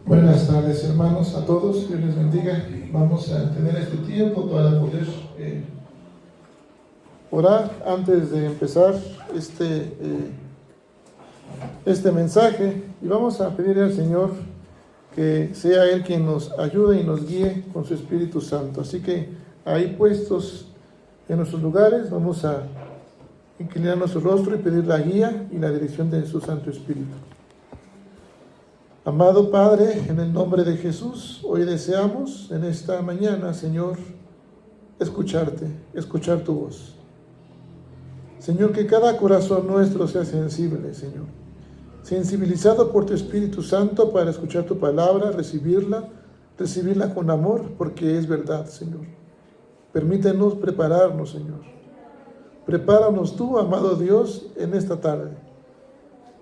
Buenas tardes, hermanos, a todos. Dios les bendiga. Vamos a tener este tiempo para poder orar antes de empezar este mensaje, y vamos a pedirle al Señor que sea Él quien nos ayude y nos guíe con su Espíritu Santo. Así que ahí puestos en nuestros lugares, vamos a inclinar nuestro rostro y pedir la guía y la dirección de su Santo Espíritu. Amado Padre, en el nombre de Jesús, hoy deseamos en esta mañana, Señor, escucharte, escuchar tu voz. Señor, que cada corazón nuestro sea sensible, Señor, sensibilizado por tu Espíritu Santo para escuchar tu palabra, recibirla con amor, porque es verdad, Señor. Permítenos prepararnos, Señor. Prepáranos tú, amado Dios, en esta tarde.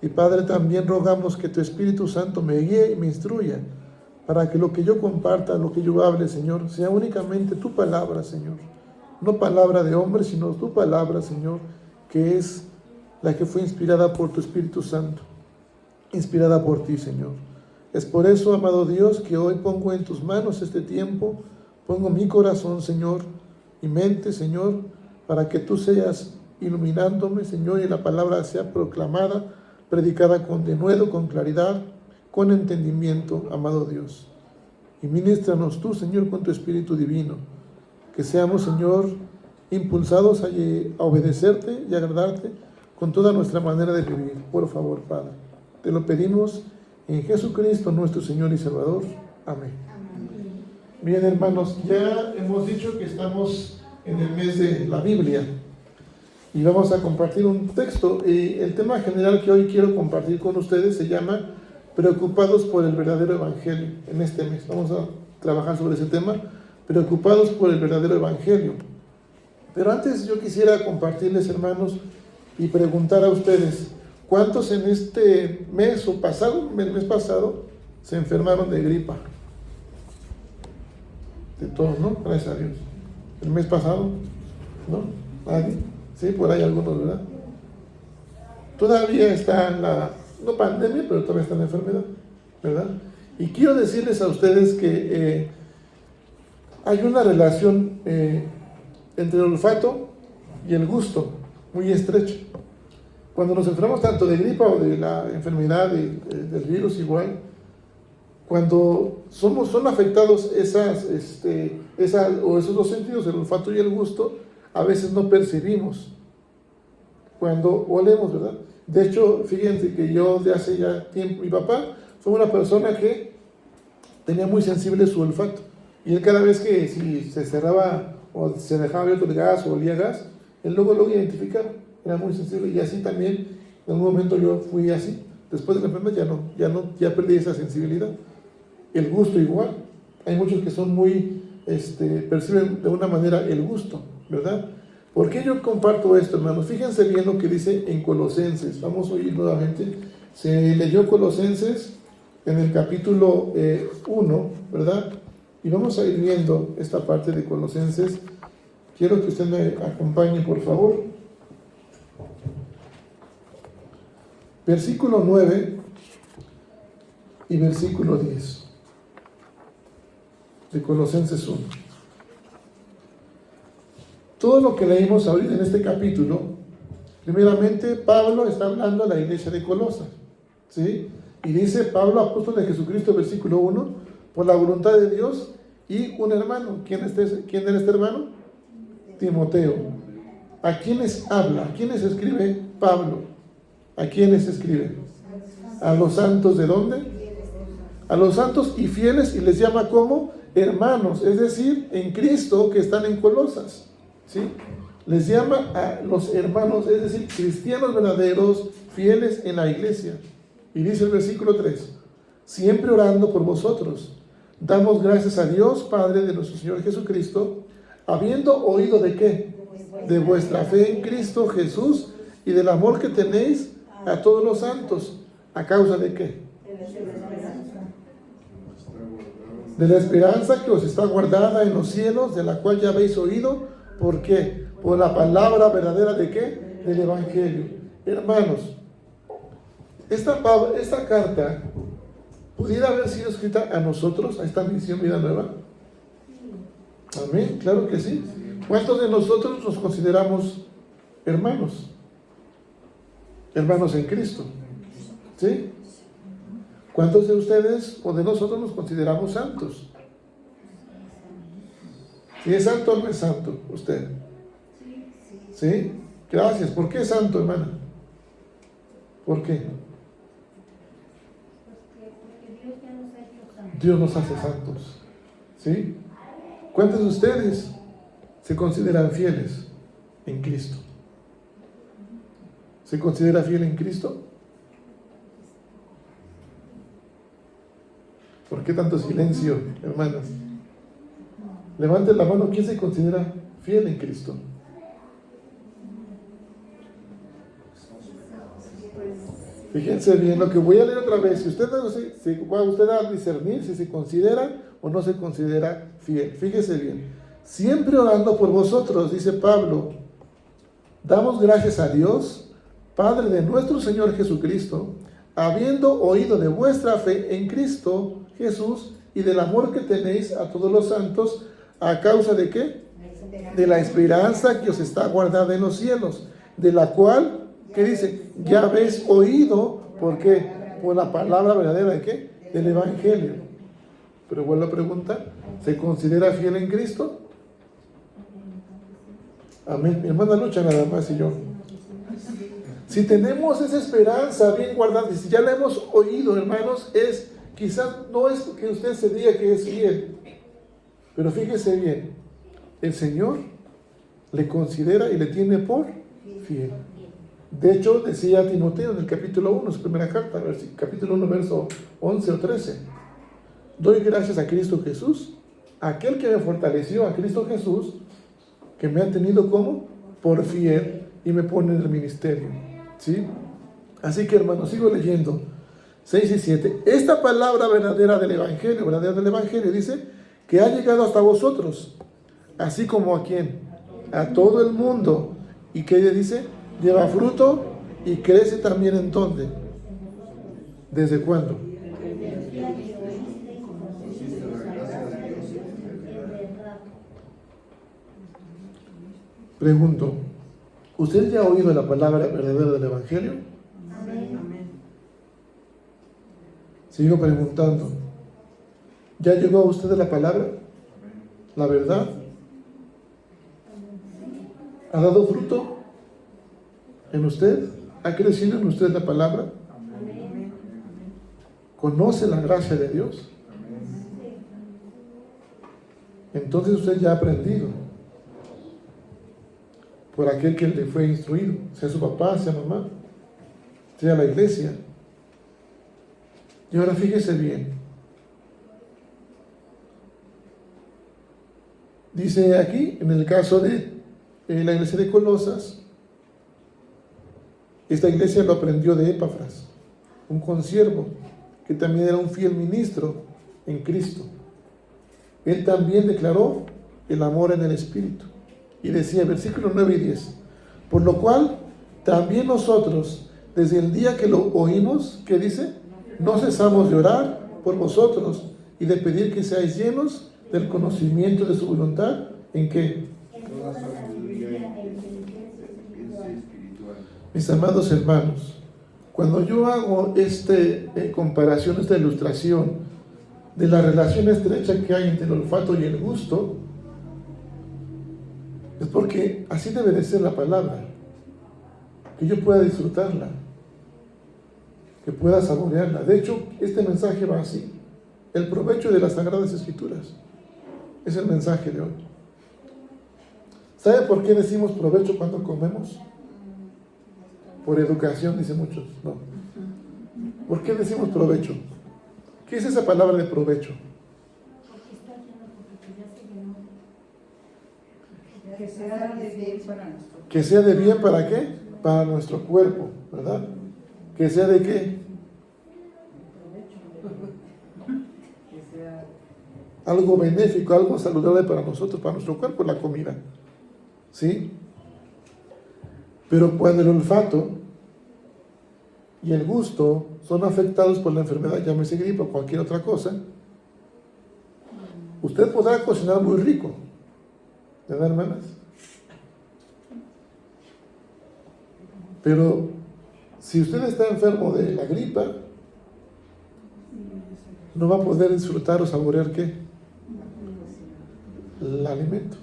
Y Padre, también rogamos que tu Espíritu Santo me guíe y me instruya, para que lo que yo comparta, lo que yo hable, Señor, sea únicamente tu palabra, Señor. No palabra de hombre, sino tu palabra, Señor, que es la que fue inspirada por tu Espíritu Santo, inspirada por ti, Señor. Es por eso, amado Dios, que hoy pongo en tus manos este tiempo, pongo mi corazón, Señor, mi mente, Señor, para que tú seas iluminándome, Señor, y la palabra sea proclamada, predicada con denuedo, con claridad, con entendimiento, amado Dios. Y ministranos tú, Señor, con tu Espíritu Divino, que seamos, Señor, impulsados a obedecerte y agradarte con toda nuestra manera de vivir. Por favor, Padre, te lo pedimos en Jesucristo, nuestro Señor y Salvador. Amén. Bien, hermanos, ya hemos dicho que estamos en el mes de la Biblia y vamos a compartir un texto. Y el tema general que hoy quiero compartir con ustedes se llama Preocupados por el verdadero Evangelio. En este mes vamos a trabajar sobre ese tema, preocupados por el verdadero Evangelio. Pero antes yo quisiera compartirles, hermanos, y preguntar a ustedes, ¿cuántos en este mes o el mes pasado, se enfermaron de gripa? De todos, ¿no? Gracias a Dios. El mes pasado, ¿no? ¿Nadie? Sí, por ahí algunos, ¿verdad? Todavía está no pandemia, pero todavía está la enfermedad, ¿verdad? Y quiero decirles a ustedes que hay una relación entre el olfato y el gusto muy estrecha. Cuando nos enfermamos tanto de gripa o de la enfermedad del virus igual, cuando son afectados esos dos sentidos, el olfato y el gusto, a veces no percibimos cuando olemos, ¿verdad? De hecho, fíjense que yo de hace ya tiempo, mi papá fue una persona que tenía muy sensible su olfato, y él cada vez que si se cerraba o se dejaba abierto el gas o olía gas, él luego identificaba, era muy sensible. Y así también, en un momento yo fui así. Después de la enfermedad ya perdí esa sensibilidad. El gusto igual, hay muchos que son muy, perciben de una manera el gusto, ¿verdad? ¿Por qué yo comparto esto, hermanos? Fíjense bien lo que dice en Colosenses. Vamos a oír nuevamente. Se leyó Colosenses en el capítulo 1, ¿verdad? Y vamos a ir viendo esta parte de Colosenses. Quiero que usted me acompañe, por favor. Versículo 9 y versículo 10 de Colosenses 1. Todo lo que leímos ahorita en este capítulo, primeramente Pablo está hablando a la iglesia de Colosas, ¿sí? Y dice Pablo, apóstol de Jesucristo, versículo 1, por la voluntad de Dios y un hermano. ¿Quién era este hermano? Timoteo. ¿A quiénes habla? ¿A quiénes escribe Pablo? ¿A quiénes escribe? A los santos, ¿de dónde? A los santos y fieles, y les llama como hermanos, es decir, en Cristo, que están en Colosas, ¿sí? Les llama a los hermanos, es decir, cristianos verdaderos, fieles en la iglesia. Y dice el versículo 3, siempre orando por vosotros, damos gracias a Dios, Padre de nuestro Señor Jesucristo, habiendo oído ¿de qué? De vuestra fe en Cristo Jesús y del amor que tenéis a todos los santos. ¿A causa de qué? De la esperanza que os está guardada en los cielos, de la cual ya habéis oído. ¿Por qué? Por la palabra verdadera ¿de qué? Del Evangelio. Hermanos, esta carta ¿pudiera haber sido escrita a nosotros, a esta misión Vida Nueva? Amén, claro que sí. ¿Cuántos de nosotros nos consideramos hermanos? Hermanos en Cristo. ¿Sí? ¿Cuántos de ustedes o de nosotros nos consideramos santos? ¿Si es santo o no es santo usted? ¿Sí? Gracias. ¿Por qué es santo, hermana? ¿Por qué? Dios nos hace santos. ¿Sí? ¿Cuántos de ustedes se consideran fieles en Cristo? ¿Se considera fiel en Cristo? ¿Por qué tanto silencio, hermanas? Levanten la mano, ¿quién se considera fiel en Cristo? Fíjense bien lo que voy a leer otra vez. Si usted va usted a discernir si se considera o no se considera fiel. Fíjese bien. Siempre orando por vosotros, dice Pablo, damos gracias a Dios, Padre de nuestro Señor Jesucristo, habiendo oído de vuestra fe en Cristo Jesús y del amor que tenéis a todos los santos, ¿a causa de qué? De la esperanza que os está guardada en los cielos, de la cual, ¿qué dice? Ya habéis oído, ¿por qué? Por la palabra verdadera de qué? Del Evangelio. Pero vuelvo a preguntar, ¿se considera fiel en Cristo? Amén. Mi hermana Lucha nada más y yo. Si tenemos esa esperanza bien guardada, y si ya la hemos oído, hermanos, quizás no es que usted se diga que es fiel, pero fíjese bien, el Señor le considera y le tiene por fiel. De hecho, decía Timoteo en el capítulo 1, su primera carta, capítulo 1, verso 11 o 13, doy gracias a Cristo Jesús, aquel que me fortaleció, a Cristo Jesús, que me ha tenido como por fiel y me pone en el ministerio. ¿Sí? Así que, hermanos, sigo leyendo 6 y 7. Esta palabra verdadera del Evangelio, dice que ha llegado hasta vosotros, así como a quién, a todo el mundo, y que dice, lleva fruto y crece también. ¿En dónde? ¿Desde cuándo? Pregunto, ¿usted ya ha oído la palabra verdadera del Evangelio? Amén. Sigo preguntando, ¿ya llegó a usted la palabra? ¿La verdad? ¿Ha dado fruto en usted? ¿Ha crecido en usted la palabra? ¿Conoce la gracia de Dios? Entonces usted ya ha aprendido por aquel que le fue instruido, sea su papá, sea mamá, sea la iglesia. Y ahora fíjese bien. Dice aquí, en el caso de la iglesia de Colosas, esta iglesia lo aprendió de Epafras, un consiervo que también era un fiel ministro en Cristo. Él también declaró el amor en el Espíritu. Y decía, versículos 9 y 10, por lo cual también nosotros, desde el día que lo oímos, ¿qué dice? No cesamos de orar por vosotros y de pedir que seáis llenos del conocimiento de su voluntad. ¿En qué? Mis amados hermanos, cuando yo hago esta comparación, esta ilustración de la relación estrecha que hay entre el olfato y el gusto, es porque así debe de ser la palabra, que yo pueda disfrutarla, que pueda saborearla. De hecho, este mensaje va así: el provecho de las Sagradas Escrituras es el mensaje de hoy. ¿Sabe por qué decimos provecho cuando comemos? Por educación, dicen muchos. No. ¿Por qué decimos provecho? ¿Qué es esa palabra de provecho? Que sea de bien para nosotros. Que sea de bien, ¿para qué? Para nuestro cuerpo, ¿verdad? Que sea de qué? Que sea Algo benéfico, algo saludable para nosotros, para nuestro cuerpo, la comida. ¿Sí? Pero cuando el olfato y el gusto son afectados por la enfermedad, llámese gripe o cualquier otra cosa, usted podrá cocinar muy rico, ¿verdad, hermanas? Pero si usted está enfermo de la gripa, no va a poder disfrutar o saborear ¿qué? El alimento.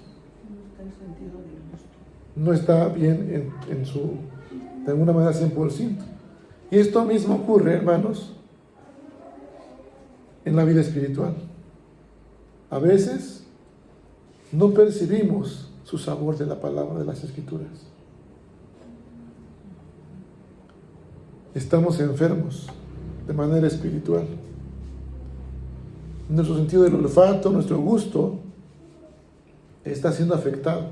No está bien de alguna manera 100%. Y esto mismo ocurre, hermanos, en la vida espiritual. A veces no percibimos su sabor de la palabra de las Escrituras. Estamos enfermos de manera espiritual. Nuestro sentido del olfato, nuestro gusto, está siendo afectado.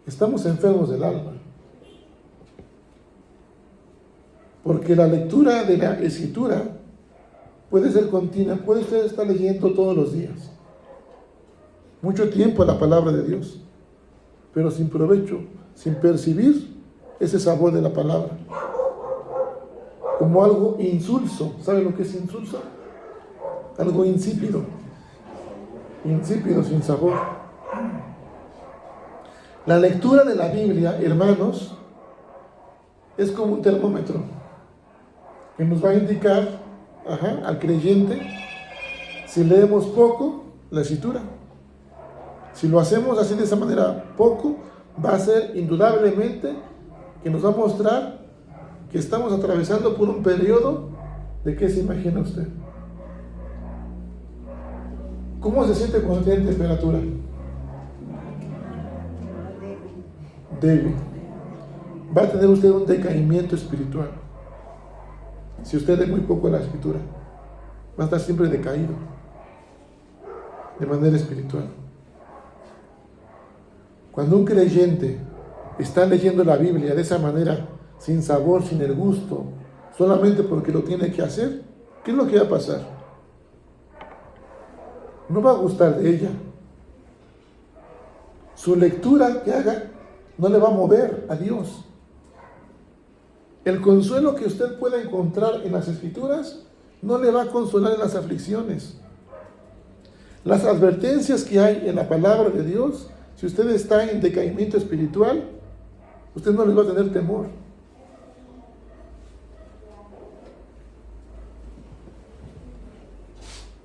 Estamos enfermos del alma. Porque la lectura de la Escritura puede ser continua, puede usted estar leyendo todos los días. Mucho tiempo la palabra de Dios, pero sin provecho, sin percibir ese sabor de la palabra. Como algo insulso. ¿Sabe lo que es insulso? Algo insípido. Insípido, sin sabor. La lectura de la Biblia, hermanos, es como un termómetro que nos va a indicar al creyente si leemos poco la Escritura. Si lo hacemos así de esa manera poco, va a ser indudablemente que nos va a mostrar que estamos atravesando por un periodo de ¿qué se imagina usted? ¿Cómo se siente cuando tiene temperatura? Débil. Va a tener usted un decaimiento espiritual. Si usted lee muy poco la Escritura, va a estar siempre decaído de manera espiritual. Cuando un creyente está leyendo la Biblia de esa manera, sin sabor, sin el gusto, solamente porque lo tiene que hacer, ¿qué es lo que va a pasar? No va a gustar de ella. Su lectura que haga no le va a mover a Dios. El consuelo que usted pueda encontrar en las Escrituras no le va a consolar en las aflicciones. Las advertencias que hay en la palabra de Dios, si usted está en decaimiento espiritual, usted no les va a tener temor.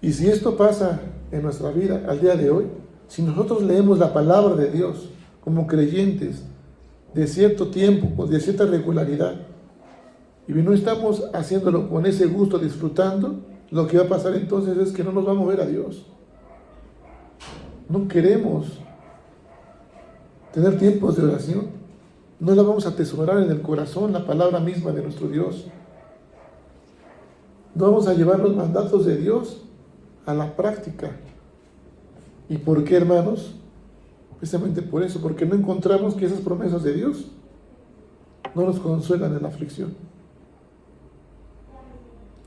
Y si esto pasa en nuestra vida al día de hoy, si nosotros leemos la palabra de Dios como creyentes de cierto tiempo, de cierta regularidad, y no estamos haciéndolo con ese gusto, disfrutando, lo que va a pasar entonces es que no nos va a mover a Dios. No queremos tener tiempos de oración. No la vamos a atesorar en el corazón, la palabra misma de nuestro Dios. No vamos a llevar los mandatos de Dios a la práctica. ¿Y por qué, hermanos? Precisamente por eso, porque no encontramos que esas promesas de Dios no nos consuelan en la aflicción.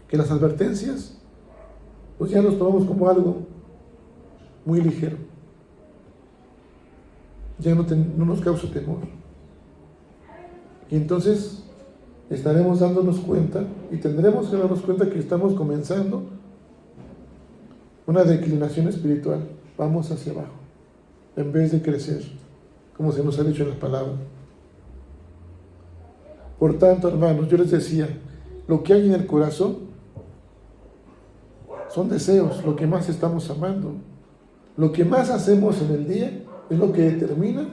Que las advertencias, pues ya los tomamos como algo muy ligero. Ya no nos causa temor. Y entonces estaremos dándonos cuenta y tendremos que darnos cuenta que estamos comenzando una declinación espiritual. Vamos hacia abajo, en vez de crecer, como se nos ha dicho en la palabra. Por tanto, hermanos, yo les decía, lo que hay en el corazón son deseos, lo que más estamos amando. Lo que más hacemos en el día es lo que determina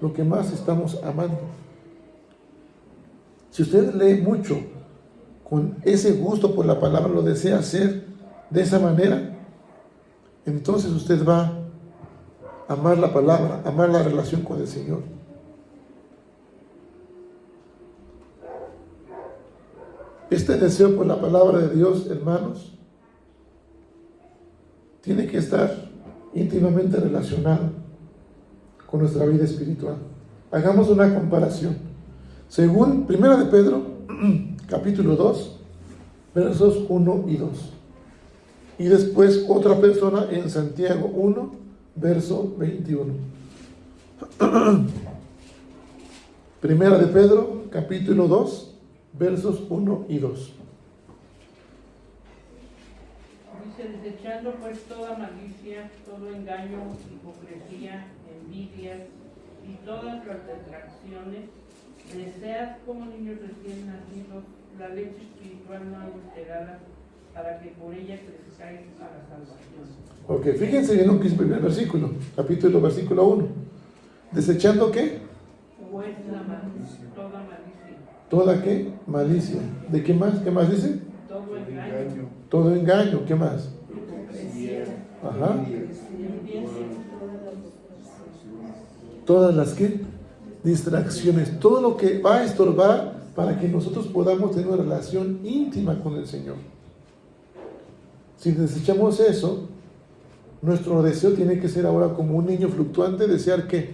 lo que más estamos amando. Si usted lee mucho con ese gusto por la palabra, lo desea hacer de esa manera, entonces usted va a amar la palabra, amar la relación con el Señor. Este deseo por la palabra de Dios, hermanos, tiene que estar íntimamente relacionado con nuestra vida espiritual. Hagamos una comparación. Según 1 de Pedro, capítulo 2, versos 1 y 2. Y después otra persona en Santiago 1, verso 21. 1 de Pedro, capítulo 2, versos 1 y 2. Dice, desechando pues toda malicia, todo engaño, hipocresía, envidias y todas las detracciones, desead como niños recién nacidos la leche espiritual no adulterada, para que por ella crezcáis a la salvación. Ok, fíjense bien lo que es el primer versículo, capítulo, versículo 1. ¿Desechando qué? Vuestra malicia, toda malicia. ¿Toda qué? Malicia. ¿De qué más? ¿Qué más dice? Todo engaño. Todo engaño. ¿Qué más? Hipocresía. Ajá. Envidia. Todas las ¿qué? Distracciones. Todo lo que va a estorbar para que nosotros podamos tener una relación íntima con el Señor. Si desechamos eso, nuestro deseo tiene que ser ahora como un niño fluctuante, desear ¿qué?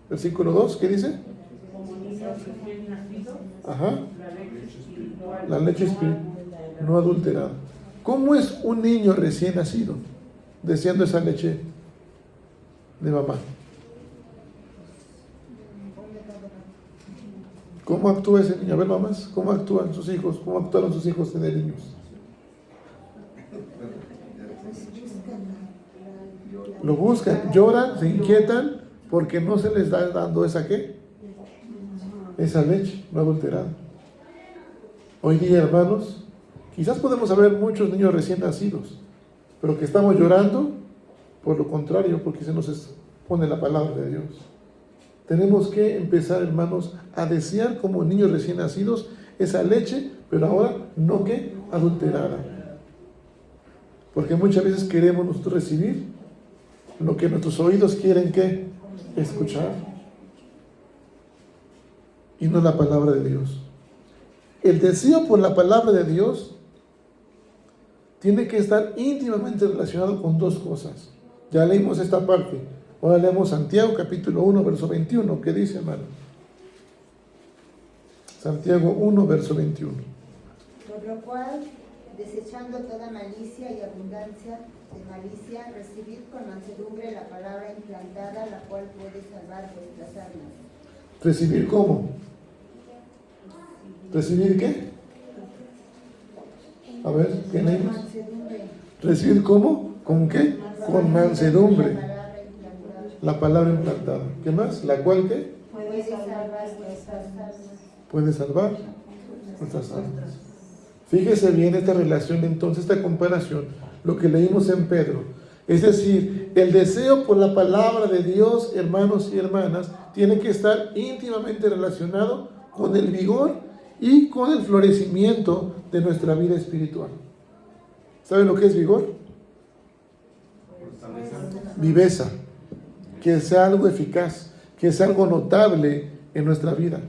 Versículo 2, ¿qué dice? Como niños recién nacidos, Ajá. la leche espiritual. La leche no adulterada. ¿Cómo es un niño recién nacido deseando esa leche de mamá? ¿Cómo actúa ese niño? A ver, mamás, ¿cómo actúan sus hijos? ¿Cómo actuaron sus hijos de niños? Lo buscan, lloran, se inquietan porque no se les está dando esa ¿qué? Esa leche no adulterada. Hoy día, hermanos, quizás podemos haber muchos niños recién nacidos, pero que estamos llorando por lo contrario, porque se nos pone la palabra de Dios. Tenemos que empezar, hermanos, a desear como niños recién nacidos esa leche, pero ahora no que adulterada. Porque muchas veces queremos nosotros recibir lo que nuestros oídos quieren que escuchar y no la palabra de Dios. El deseo por la palabra de Dios tiene que estar íntimamente relacionado con dos cosas. Ya leímos esta parte. Ahora leemos Santiago capítulo 1 verso 21. ¿Qué dice, hermano? Santiago 1 verso 21. Por lo cual, desechando toda malicia y abundancia de malicia, recibid con mansedumbre la palabra implantada, la cual puede salvar vuestras almas. ¿Recibir cómo? ¿Recibir qué? A ver, ¿qué leímos? ¿Recibir cómo? ¿Con qué? Con mansedumbre. La palabra implantada. ¿Qué más? ¿La cual qué? Puede salvar vuestras almas. Puede salvar nuestras almas. Fíjese bien esta relación, entonces, esta comparación, lo que leímos en Pedro. Es decir, el deseo por la palabra de Dios, hermanos y hermanas, tiene que estar íntimamente relacionado con el vigor y con el florecimiento de nuestra vida espiritual. ¿Saben lo que es vigor? Viveza. Que sea algo eficaz, que sea algo notable en nuestra vida.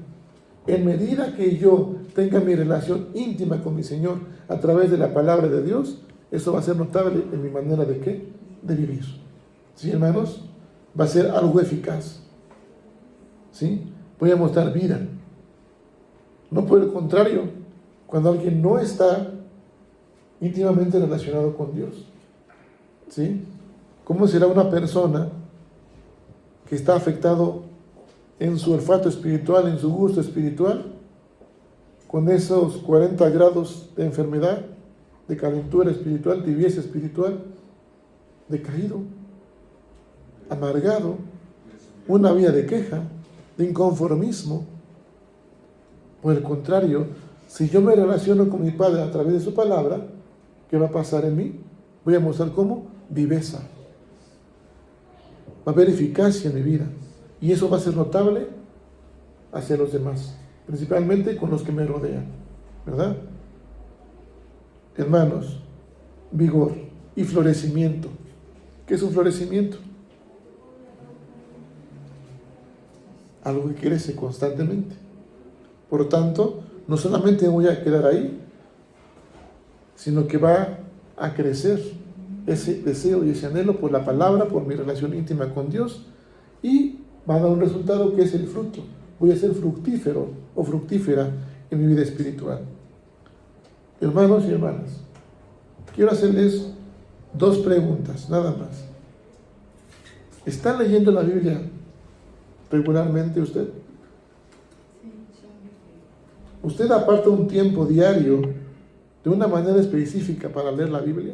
En medida que yo tenga mi relación íntima con mi Señor a través de la palabra de Dios, eso va a ser notable en mi manera de ¿qué? De vivir. ¿Sí, hermanos? Va a ser algo eficaz. ¿Sí? Voy a mostrar vida. No por el contrario, cuando alguien no está íntimamente relacionado con Dios. ¿Sí? ¿Cómo será una persona que está afectado en su olfato espiritual, en su gusto espiritual, con esos 40 grados de enfermedad, de calentura espiritual, tibieza espiritual, decaído, amargado, una vida de queja, de inconformismo? Por el contrario, si yo me relaciono con mi Padre a través de su palabra, ¿qué va a pasar en mí? Voy a mostrar cómo viveza. Va a haber eficacia en mi vida. Y eso va a ser notable hacia los demás, principalmente con los que me rodean, ¿verdad? Hermanos, vigor y florecimiento. ¿Qué es un florecimiento? Algo que crece constantemente. Por lo tanto, no solamente voy a quedar ahí, sino que va a crecer ese deseo y ese anhelo por la palabra, por mi relación íntima con Dios, y va a dar un resultado que es el fruto. Voy a ser fructífero o fructífera en mi vida espiritual. Hermanos y hermanas, quiero hacerles dos preguntas, nada más. ¿Está leyendo la Biblia regularmente usted? ¿Usted aparta un tiempo diario de una manera específica para leer la Biblia?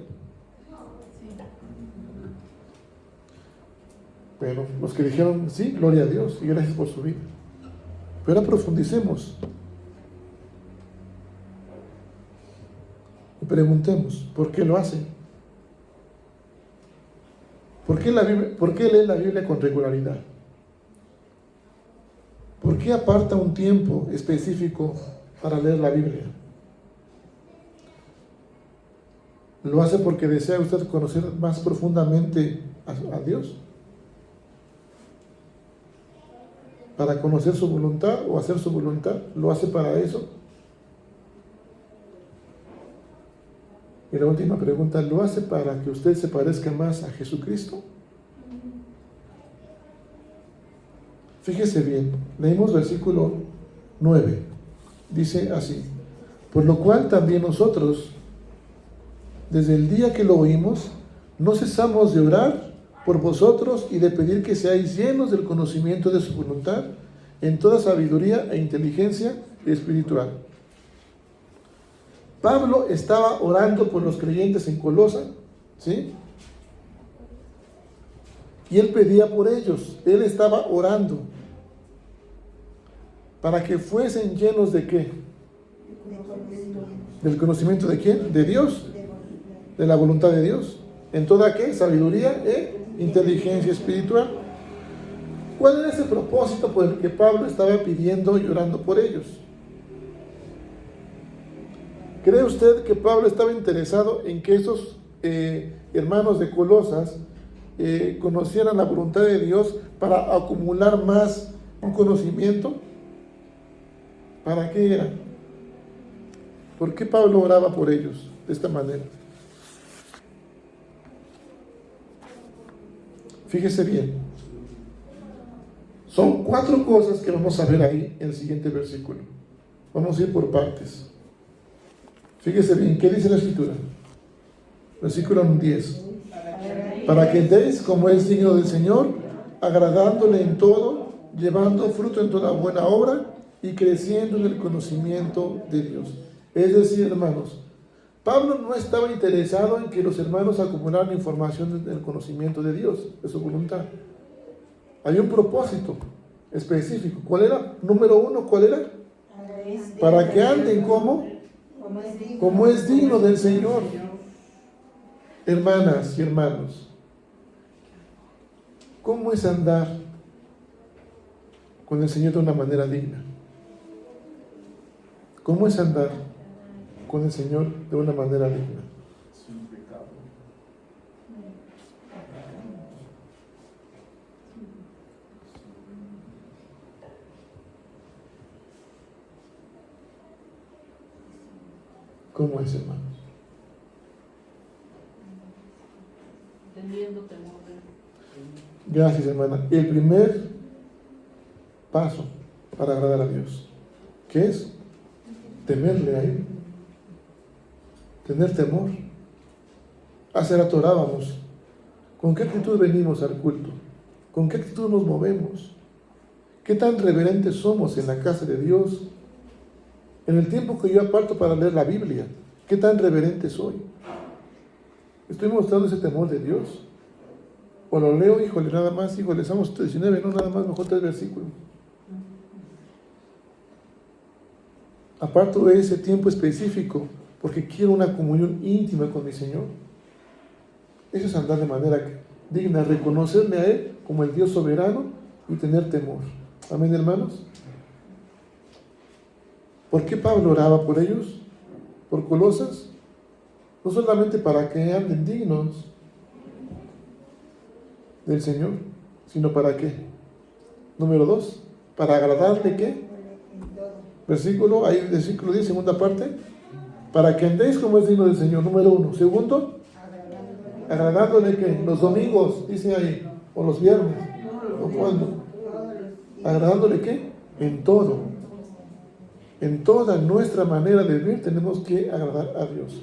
Bueno, los que dijeron sí, gloria a Dios y gracias por su vida. Pero ahora profundicemos y preguntemos, ¿por qué lo hacen? ¿Por qué lee la Biblia con regularidad? ¿Por qué aparta un tiempo específico para leer la Biblia? ¿Lo hace porque desea usted conocer más profundamente a Dios? ¿Para conocer su voluntad o hacer su voluntad? ¿Lo hace para eso? Y la última pregunta, ¿lo hace para que usted se parezca más a Jesucristo? Fíjese bien, leímos versículo 9. Dice así: por lo cual también nosotros, desde el día que lo oímos, no cesamos de orar por vosotros y de pedir que seáis llenos del conocimiento de su voluntad en toda sabiduría e inteligencia espiritual. Pablo estaba orando por los creyentes en Colosa, ¿sí? Y él pedía por ellos, él estaba orando para que fuesen llenos ¿de qué? ¿Del conocimiento de quién? De Dios, de la voluntad de Dios, en toda ¿qué? Sabiduría e inteligencia espiritual. ¿Cuál era ese propósito por el que Pablo estaba pidiendo y orando por ellos? ¿Cree usted que Pablo estaba interesado en que esos hermanos de Colosas conocieran la voluntad de Dios para acumular más un conocimiento? ¿Para qué era? ¿Por qué Pablo oraba por ellos de esta manera? Fíjese bien. Son 4 cosas que vamos a ver ahí en el siguiente versículo. Vamos a ir por partes. Fíjese bien, ¿qué dice la Escritura? Versículo 10. Para que deis como es digno del Señor, agradándole en todo, llevando fruto en toda buena obra y creciendo en el conocimiento de Dios. Es decir, hermanos, Pablo no estaba interesado en que los hermanos acumularan información del conocimiento de Dios, de su voluntad. Hay un propósito específico. ¿Cuál era? Número 1, ¿cuál era? Para que anden como es digno del Señor. Hermanas y hermanos, ¿cómo es andar con el Señor de una manera digna? ¿Cómo es andar con el Señor de una manera digna? Sin pecado. ¿Cómo es, hermanos? Teniendo temor de Él. Gracias, hermana. El primer paso para agradar a Dios, ¿qué es? Temerle a Él. Tener temor. Hace rato orábamos. ¿Con qué actitud venimos al culto? ¿Con qué actitud nos movemos? ¿Qué tan reverentes somos en la casa de Dios? En el tiempo que yo aparto para leer la Biblia, ¿qué tan reverente soy? ¿Estoy mostrando ese temor de Dios? ¿O lo leo, híjole, nada más, híjole, estamos 19, no nada más, mejor 3 versículos? Aparto de ese tiempo específico porque quiero una comunión íntima con mi Señor. Eso es andar de manera digna, reconocerle a Él como el Dios soberano y tener temor. Amén, hermanos. ¿Por qué Pablo oraba por ellos? ¿Por Colosas? No solamente para que anden dignos del Señor, sino para qué. Número 2, para agradarle ¿qué? Versículo 10, segunda parte. Para que andéis como es digno del Señor. Número 1. Segundo, agradándole ¿qué? Los domingos, dice ahí, o los viernes, o cuando. Agradándole ¿qué? En todo. En toda nuestra manera de vivir tenemos que agradar a Dios.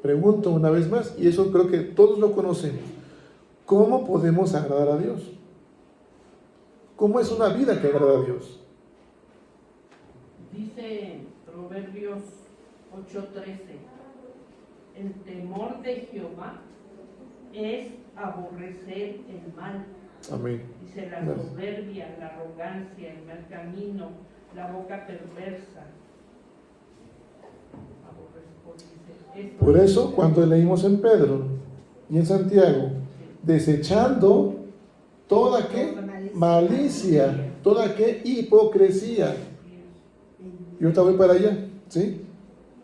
Pregunto una vez más, y eso creo que todos lo conocemos. ¿Cómo podemos agradar a Dios? ¿Cómo es una vida que agrada a Dios? Dice Proverbios 8:13. El temor de Jehová es aborrecer el mal. Amén. Dice la Amén. soberbia, la arrogancia, el mal camino, la boca perversa. Por eso, cuando leímos en Pedro y en Santiago, desechando toda ¿qué? Malicia, toda ¿qué? Hipocresía. Y ahorita voy para allá, ¿sí?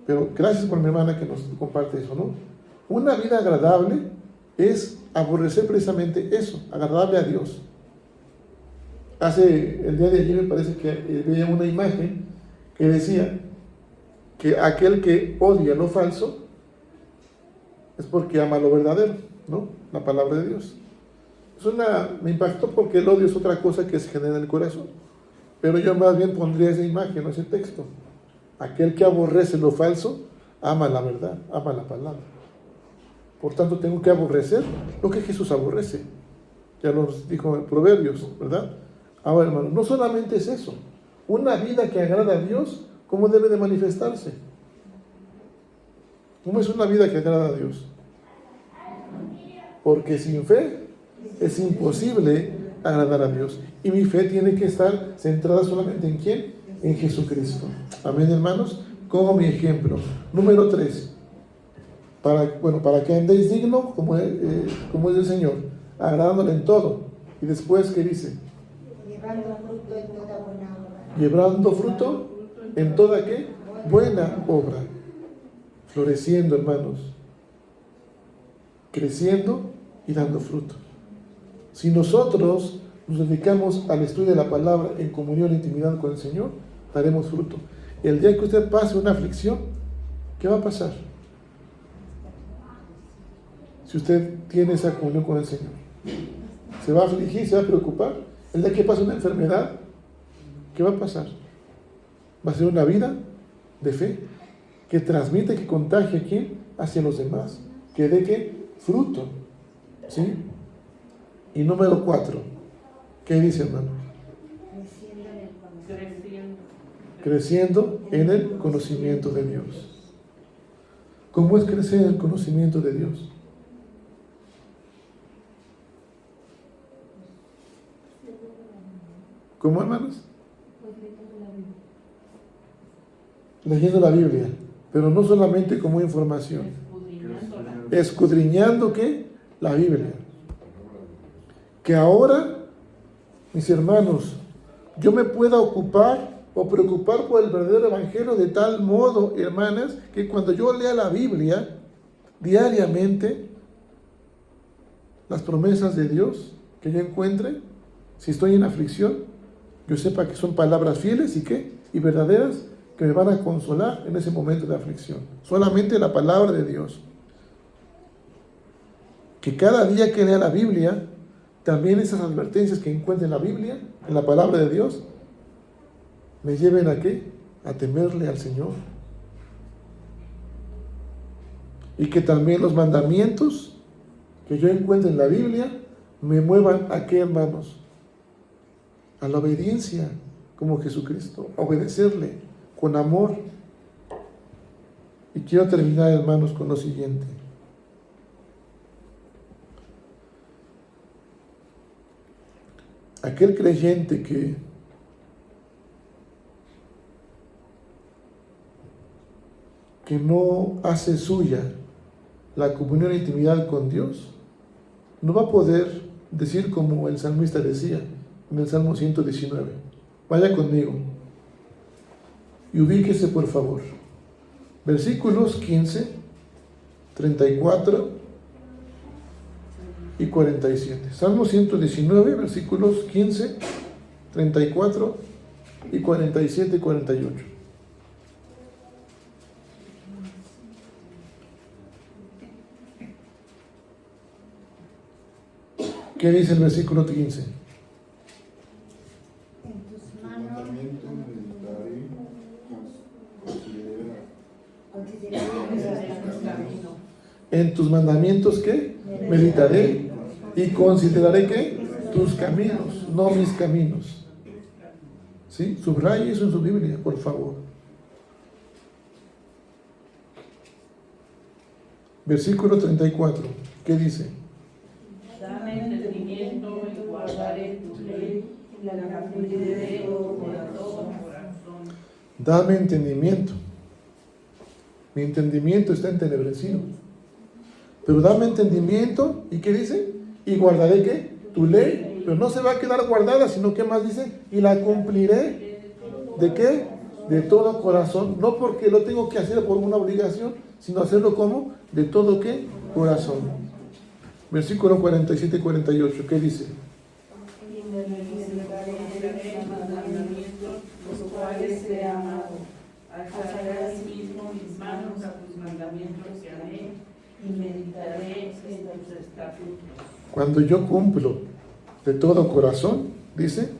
Pero gracias por mi hermana que nos comparte eso, ¿no? Una vida agradable es aborrecer precisamente eso, agradable a Dios. El día de ayer me parece que veía una imagen que decía que aquel que odia lo falso es porque ama lo verdadero, ¿no? La palabra de Dios. Me impactó porque el odio es otra cosa que se genera en el corazón. Pero yo más bien pondría esa imagen, ese texto. Aquel que aborrece lo falso, ama la verdad, ama la palabra. Por tanto, tengo que aborrecer lo que Jesús aborrece. Ya nos dijo en Proverbios, ¿verdad? Ahora, hermano, no solamente es eso. Una vida que agrada a Dios, ¿cómo debe de manifestarse? ¿Cómo es una vida que agrada a Dios? Porque sin fe es imposible agradar a Dios. Y mi fe tiene que estar centrada solamente ¿en quién? En Jesucristo. Amén, hermanos. Como mi ejemplo. Número 3. Para que andéis digno como es el Señor, agradándole en todo. Y después, ¿qué dice? Llevando fruto en toda buena obra. Llevando fruto en toda ¿qué? Buena obra. Floreciendo, hermanos. Creciendo y dando fruto. Si nosotros nos dedicamos al estudio de la palabra en comunión e intimidad con el Señor, daremos fruto. El día que usted pase una aflicción, ¿qué va a pasar? Si usted tiene esa comunión con el Señor, ¿se va a afligir, se va a preocupar? El día que pase una enfermedad, ¿qué va a pasar? Va a ser una vida de fe que transmite, que contagie ¿a quién? Hacia los demás, que dé ¿qué? Fruto. ¿Sí? Y número 4, ¿qué dice, hermano? Creciendo en el conocimiento de Dios. ¿Cómo es crecer en el conocimiento de Dios? ¿Cómo, hermanos? Leyendo la Biblia, pero no solamente como información. Escudriñando ¿qué? La Biblia. Que ahora, mis hermanos, yo me pueda ocupar o preocupar por el verdadero evangelio de tal modo, hermanas, que cuando yo lea la Biblia diariamente, las promesas de Dios que yo encuentre, si estoy en aflicción, yo sepa que son palabras fieles y ¿qué? Y verdaderas, que me van a consolar en ese momento de aflicción. Solamente la palabra de Dios. Que cada día que lea la Biblia, también esas advertencias que encuentre en la Biblia, en la palabra de Dios, me lleven ¿a qué? A temerle al Señor. Y que también los mandamientos que yo encuentre en la Biblia me muevan ¿a qué, hermanos? A la obediencia, como Jesucristo, a obedecerle con amor. Y quiero terminar, hermanos, con lo siguiente. Aquel creyente que no hace suya la comunión e intimidad con Dios, no va a poder decir como el salmista decía en el Salmo 119. Vaya conmigo y ubíquese, por favor. Versículos 15, 34 y 47. Salmo 119, versículos 15, 34 y 47 y 48. ¿Qué dice el versículo 15? En tus mandamientos, ¿qué? Meditaré y consideraré, ¿qué? Tus caminos, no mis caminos. ¿Sí? Subraye eso en su Biblia, por favor. Versículo 34. ¿Qué dice? Dame entendimiento y guardaré tu ley, y la cumpliré de todo corazón. Dame entendimiento. Mi entendimiento está entenebrecido. Pero dame entendimiento, ¿y qué dice? Y guardaré ¿qué? Tu ley. Pero no se va a quedar guardada, sino que más dice, y la cumpliré. ¿De qué? De todo corazón. No porque lo tengo que hacer por una obligación, sino hacerlo como de todo ¿qué? Corazón. Versículo 47 y 48, ¿qué dice? Y me realizaré los mandamientos, los cuales he amado. Alzaré asimismo mis manos a tus mandamientos que amé, y meditaré en tus estatutos. Cuando yo cumplo de todo corazón, dice,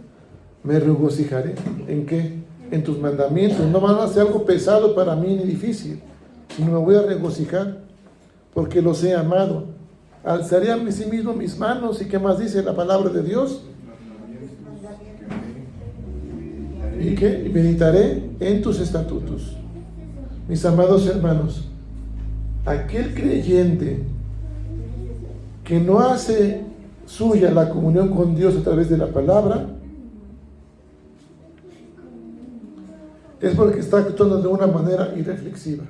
me regocijaré. ¿En qué? En tus mandamientos. No van a ser algo pesado para mí ni difícil, sino me voy a regocijar porque los he amado. Alzaré a sí mismo mis manos. ¿Y qué más dice la palabra de Dios? ¿Y qué? Y meditaré en tus estatutos. Mis amados hermanos, aquel creyente que no hace suya la comunión con Dios a través de la palabra, es porque está actuando de una manera irreflexiva,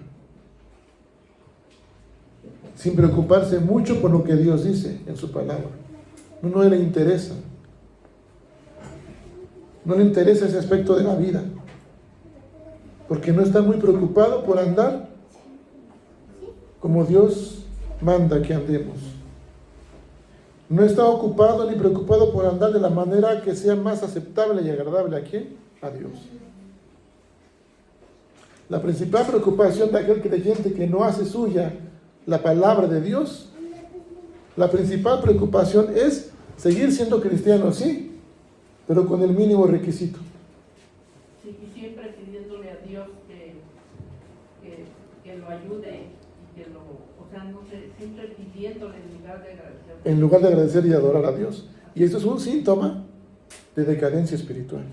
sin preocuparse mucho por lo que Dios dice en su palabra. No le interesa. No le interesa ese aspecto de la vida, porque no está muy preocupado por andar como Dios manda que andemos. No está ocupado ni preocupado por andar de la manera que sea más aceptable y agradable a ¿quién? A Dios. La principal preocupación de aquel creyente que no hace suya la palabra de Dios, la principal preocupación es seguir siendo cristiano, sí, pero con el mínimo requisito. Sí, y siempre pidiéndole a Dios que lo ayude y que lo, o sea, no sé, siempre pidiéndole en lugar de agradecer. En lugar de agradecer y adorar a Dios. Y esto es un síntoma de decadencia espiritual.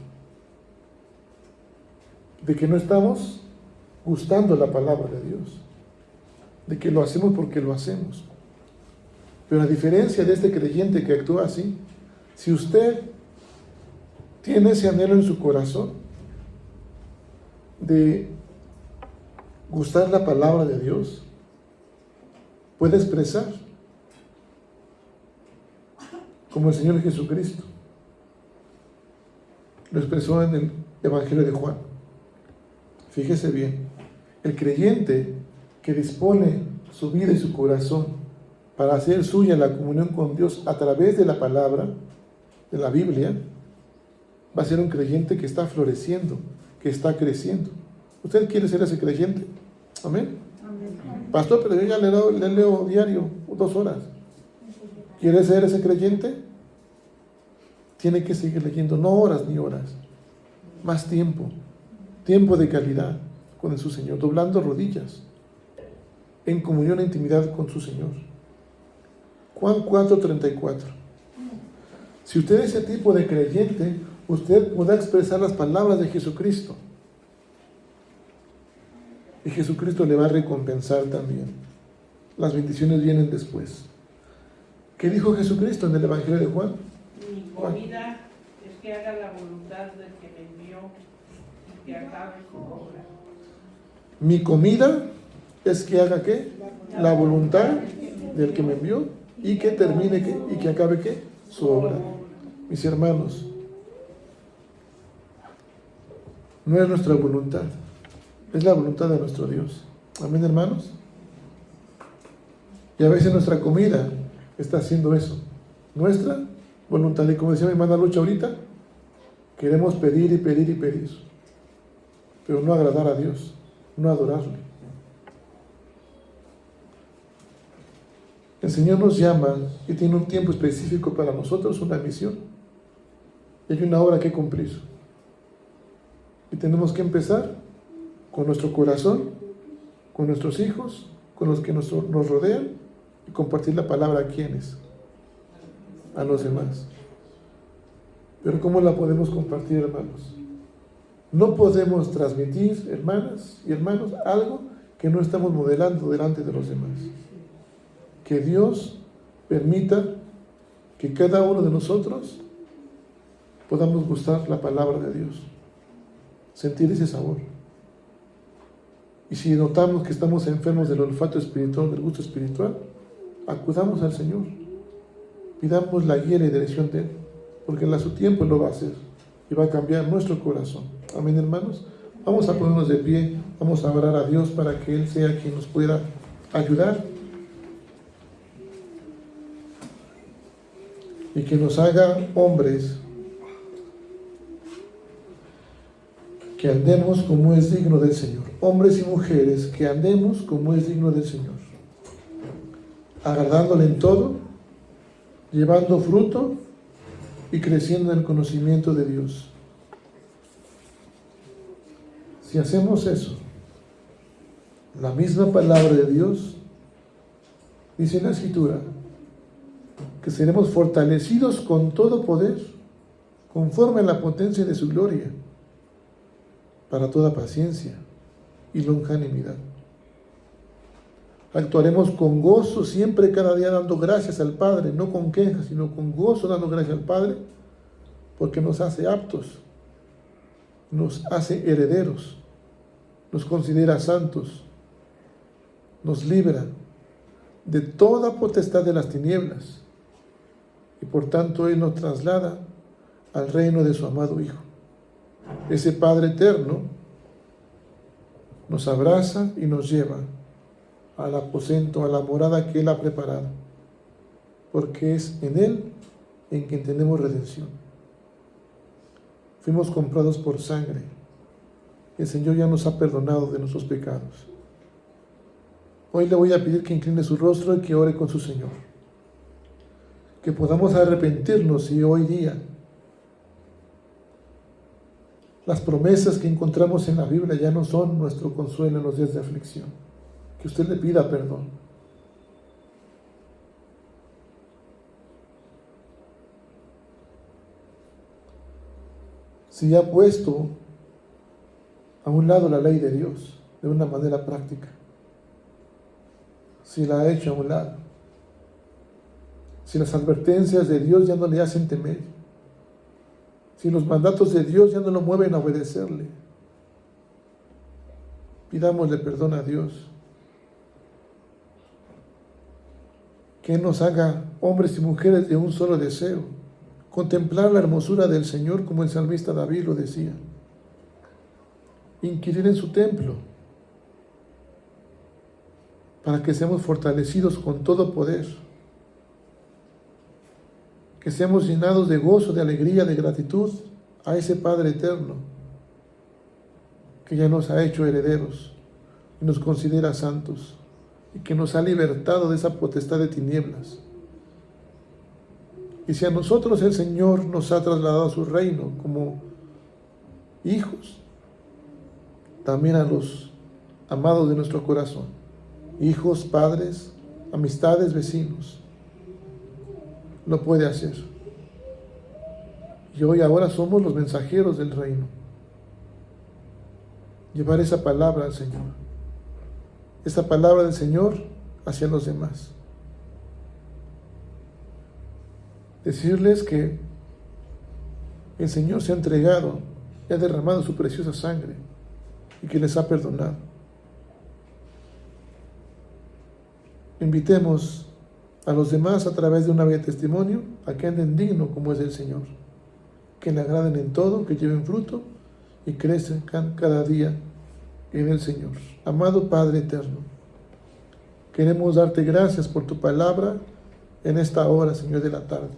De que no estamos gustando la palabra de Dios. De que lo hacemos porque lo hacemos. Pero a diferencia de este creyente que actúa así, si usted tiene ese anhelo en su corazón de gustar la palabra de Dios, puede expresar como el Señor Jesucristo lo expresó en el Evangelio de Juan. Fíjese bien, el creyente que dispone su vida y su corazón para hacer suya la comunión con Dios a través de la palabra, de la Biblia, va a ser un creyente que está floreciendo, que está creciendo. ¿Usted quiere ser ese creyente? Amén. Pastor, pero yo ya le leo diario 2 horas. ¿Quiere ser ese creyente? Tiene que seguir leyendo, no horas ni horas, más tiempo de calidad con su Señor, doblando rodillas, en comunión e intimidad con su Señor. Juan 4:34. Si usted es ese tipo de creyente, usted podrá expresar las palabras de Jesucristo. Y Jesucristo le va a recompensar también. Las bendiciones vienen después. ¿Qué dijo Jesucristo en el Evangelio de Juan? Mi comida es que haga la voluntad del que me envió y que acabe su obra. Mi comida es que haga ¿qué? La voluntad del que me envió y que termine ¿qué? Y que acabe ¿qué? Su obra. Mis hermanos, no es nuestra voluntad, es la voluntad de nuestro Dios. Amén, hermanos. Y a veces nuestra comida está haciendo eso, nuestra voluntad. Y como decía mi hermana Lucha ahorita, queremos pedir y pedir y pedir, pero no agradar a Dios, no adorarle. El Señor nos llama y tiene un tiempo específico para nosotros, una misión. Y hay una obra que cumplir. Y tenemos que empezar con nuestro corazón, con nuestros hijos, con los que nos rodean, y compartir la palabra a quienes, a los demás. Pero ¿cómo la podemos compartir, hermanos? No podemos transmitir, hermanas y hermanos, algo que no estamos modelando delante de los demás. que Dios permita que cada uno de nosotros podamos gustar la palabra de Dios, sentir ese sabor. Y si notamos que estamos enfermos del olfato espiritual, del gusto espiritual, acudamos al Señor, pidamos la guía y dirección de Él, porque a su tiempo lo va a hacer y va a cambiar nuestro corazón. Amén, hermanos. Vamos a ponernos de pie, vamos a orar a Dios para que Él sea quien nos pueda ayudar y que nos haga hombres que andemos como es digno del Señor. Hombres y mujeres que andemos como es digno del Señor, agradándole en todo, llevando fruto y creciendo en el conocimiento de Dios. Si hacemos eso, la misma palabra de Dios dice en la Escritura que seremos fortalecidos con todo poder, conforme a la potencia de su gloria, para toda paciencia y longanimidad. Actuaremos con gozo siempre, cada día, dando gracias al Padre, no con quejas, sino con gozo, dando gracias al Padre, porque nos hace aptos, nos hace herederos, nos considera santos, nos libra de toda potestad de las tinieblas, y por tanto Él nos traslada al reino de su amado Hijo. Ese Padre eterno nos abraza y nos lleva al aposento, a la morada que Él ha preparado, porque es en Él en quien tenemos redención. Fuimos comprados por sangre. El Señor ya nos ha perdonado de nuestros pecados. Hoy le voy a pedir que incline su rostro y que ore con su Señor, que podamos arrepentirnos y hoy día las promesas que encontramos en la Biblia ya no son nuestro consuelo en los días de aflicción. Que usted le pida perdón. Si ha puesto a un lado la ley de Dios de una manera práctica, si la ha hecho a un lado, si las advertencias de Dios ya no le hacen temer, si los mandatos de Dios ya no lo mueven a obedecerle, pidámosle perdón a Dios, que nos haga hombres y mujeres de un solo deseo, contemplar la hermosura del Señor, como el salmista David lo decía, inquirir en su templo, para que seamos fortalecidos con todo poder, que seamos llenados de gozo, de alegría, de gratitud a ese Padre eterno, que ya nos ha hecho herederos y nos considera santos, y que nos ha libertado de esa potestad de tinieblas. Y si a nosotros el Señor nos ha trasladado a su reino como hijos, también a los amados de nuestro corazón, hijos, padres, amistades, vecinos, lo puede hacer. Y hoy ahora somos los mensajeros del reino. Llevar esa palabra al Señor, esa palabra del Señor hacia los demás. Decirles que el Señor se ha entregado y ha derramado su preciosa sangre y que les ha perdonado. Invitemos a los demás a través de una vía de testimonio a que anden digno como es el Señor, que le agraden en todo, que lleven fruto y crezcan cada día en el Señor. Amado Padre eterno, queremos darte gracias por tu palabra en esta hora, Señor, de la tarde.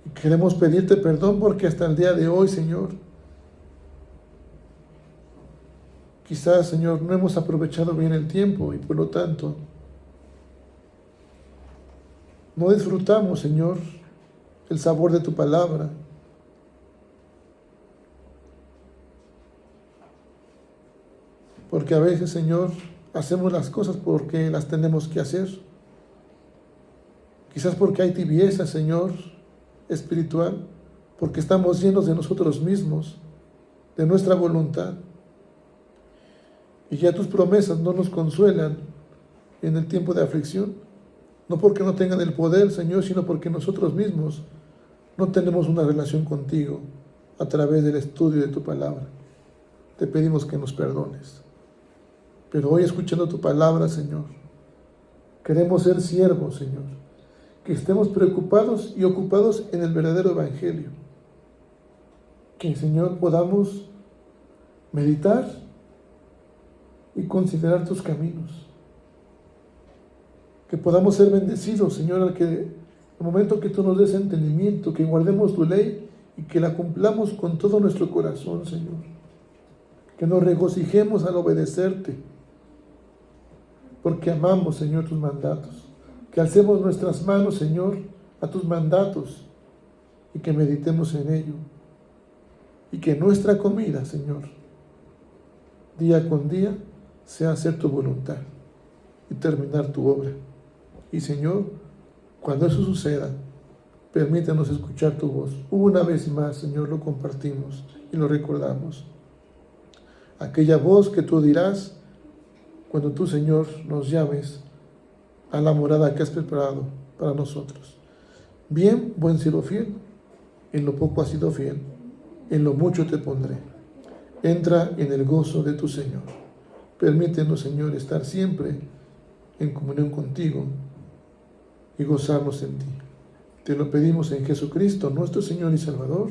Y queremos pedirte perdón porque hasta el día de hoy, Señor, quizás, Señor, no hemos aprovechado bien el tiempo y por lo tanto no disfrutamos, Señor, el sabor de tu palabra. Porque a veces, Señor, hacemos las cosas porque las tenemos que hacer. Quizás porque hay tibieza, Señor, espiritual, porque estamos llenos de nosotros mismos, de nuestra voluntad. Y ya tus promesas no nos consuelan en el tiempo de aflicción, No porque no tengan el poder, Señor, sino porque nosotros mismos no tenemos una relación contigo a través del estudio de tu palabra. Te pedimos que nos perdones. Pero hoy, escuchando tu palabra, Señor, queremos ser siervos, Señor, que estemos preocupados y ocupados en el verdadero evangelio. Que, Señor, podamos meditar y considerar tus caminos. Que podamos ser bendecidos, Señor, al momento que tú nos des entendimiento, que guardemos tu ley y que la cumplamos con todo nuestro corazón, Señor. Que nos regocijemos al obedecerte, porque amamos, Señor, tus mandatos. Que alcemos nuestras manos, Señor, a tus mandatos y que meditemos en ello. Y que nuestra comida, Señor, día con día, sea hacer tu voluntad y terminar tu obra. Y, Señor, cuando eso suceda, permítanos escuchar tu voz. Una vez más, Señor, lo compartimos y lo recordamos. Aquella voz que tú dirás cuando tú, Señor, nos llames a la morada que has preparado para nosotros. Bien, buen siervo fiel, en lo poco has sido fiel, en lo mucho te pondré. Entra en el gozo de tu Señor. Permítenos, Señor, estar siempre en comunión contigo y gozarnos en ti. Te lo pedimos en Jesucristo, nuestro Señor y Salvador.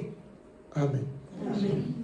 Amén. Amén.